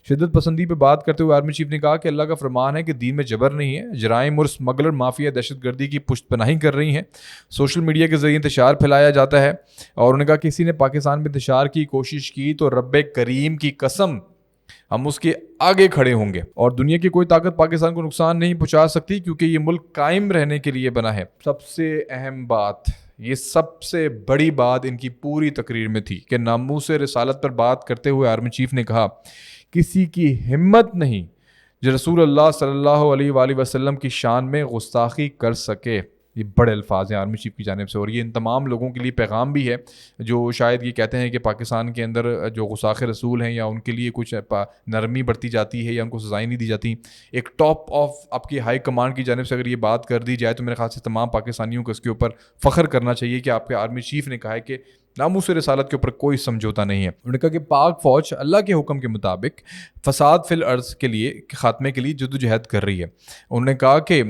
شدت پسندی پہ بات کرتے ہوئے آرمی چیف نے کہا کہ اللہ کا فرمان ہے کہ دین میں جبر نہیں ہے. جرائم اور اسمگلر مافیا دہشت گردی کی پشت پناہی کر رہی ہیں. سوشل میڈیا کے ذریعے انتشار پھیلایا جاتا ہے. اور انہوں نے کہا کہ کسی نے پاکستان میں انتشار کی کوشش کی تو رب کریم کی قسم ہم اس کے آگے کھڑے ہوں گے, اور دنیا کی کوئی طاقت پاکستان کو نقصان نہیں پہنچا سکتی کیونکہ یہ ملک قائم رہنے کے لیے بنا ہے. سب سے اہم بات, یہ سب سے بڑی بات ان کی پوری تقریر میں تھی کہ ناموس رسالت پر بات کرتے ہوئے آرمی چیف نے کہا کسی کی ہمت نہیں جو رسول اللہ صلی اللہ علیہ وآلہ وسلم کی شان میں گستاخی کر سکے. یہ بڑے الفاظ ہیں آرمی چیف کی جانب سے, اور یہ ان تمام لوگوں کے لیے پیغام بھی ہے جو شاید یہ کہتے ہیں کہ پاکستان کے اندر جو گستاخ رسول ہیں یا ان کے لیے کچھ نرمی برتی جاتی ہے یا ان کو سزائیں نہیں دی جاتی. ایک ٹاپ آف آپ کی ہائی کمانڈ کی جانب سے اگر یہ بات کر دی جائے تو میرے خیال سے تمام پاکستانیوں کو اس کے اوپر فخر کرنا چاہیے کہ آپ کے آرمی چیف نے کہا ہے کہ ناموس رسالت کے اوپر کوئی سمجھوتا نہیں ہے. انہوں نے کہا کہ پاک فوج اللہ کے حکم کے مطابق فساد فی الارض کے لیے خاتمے کے لیے جدوجہد کر رہی ہے. انہوں نے کہا کہ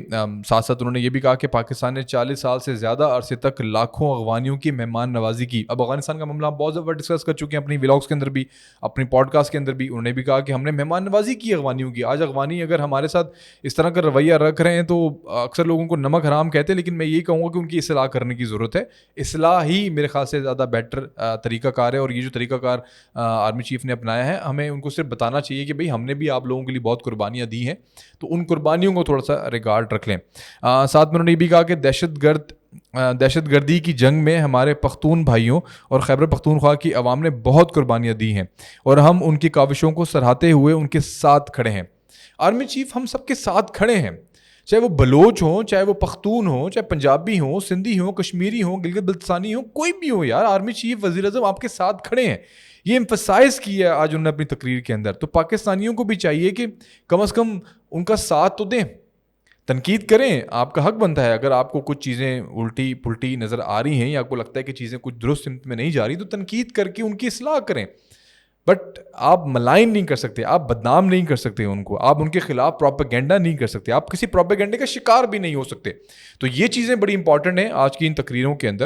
ساتھ ساتھ انہوں نے یہ بھی کہا کہ پاکستان نے 40 سال سے زیادہ عرصے تک لاکھوں افغانیوں کی مہمان نوازی کی. اب افغانستان کا معاملہ بہت زیادہ ڈسکس کر چکے ہیں اپنی ولاگس کے اندر بھی, اپنی پوڈ کاسٹ کے اندر بھی. انہوں نے بھی کہا کہ ہم نے مہمان نوازی کی افغانیوں کی. آج افغانی اگر ہمارے ساتھ اس طرح کا رویہ رکھ رہے ہیں تو اکثر لوگوں کو نمک حرام کہتے ہیں, لیکن میں یہی کہوں گا کہ ان کی اصلاح کرنے کی ضرورت ہے. اصلاح ہی میرے خیال سے زیادہ بیٹر طریقہ کار ہے, اور یہ جو طریقہ کار آرمی چیف نے اپنایا ہے ہمیں ان کو صرف بتانا چاہیے کہ بھئی ہم نے بھی آپ لوگوں کے لیے بہت قربانیاں دی ہیں, تو ان قربانیوں کو تھوڑا سا ریگارڈ رکھ لیں. ساتھ میں انہوں نے یہ بھی کہا کہ دہشت گردی کی جنگ میں ہمارے پختون بھائیوں اور خیبر پختونخوا کی عوام نے بہت قربانیاں دی ہیں اور ہم ان کی کاوشوں کو سراہتے ہوئے ان کے ساتھ کھڑے ہیں. آرمی چیف ہم سب کے ساتھ کھڑے ہیں, چاہے وہ بلوچ ہوں, چاہے وہ پختون ہوں, چاہے پنجابی ہوں, سندھی ہوں, کشمیری ہوں, گلگت بلتستانی ہوں, کوئی بھی ہو یار, آرمی چیف وزیر اعظم آپ کے ساتھ کھڑے ہیں. یہ ایمفسائز کیا ہے آج انہوں نے اپنی تقریر کے اندر. تو پاکستانیوں کو بھی چاہیے کہ کم از کم ان کا ساتھ تو دیں, تنقید کریں, آپ کا حق بنتا ہے. اگر آپ کو کچھ چیزیں الٹی پلٹی نظر آ رہی ہیں یا آپ کو لگتا ہے کہ چیزیں کچھ درست سمت میں نہیں جا رہی تو تنقید کر کے ان کی اصلاح کریں. بٹ آپ ملائن نہیں کر سکتے, آپ بدنام نہیں کر سکتے ان کو, آپ ان کے خلاف پروپیگنڈا نہیں کر سکتے, آپ کسی پروپیگنڈے کا شکار بھی نہیں ہو سکتے. تو یہ چیزیں بڑی امپورٹنٹ ہیں آج کی ان تقریروں کے اندر.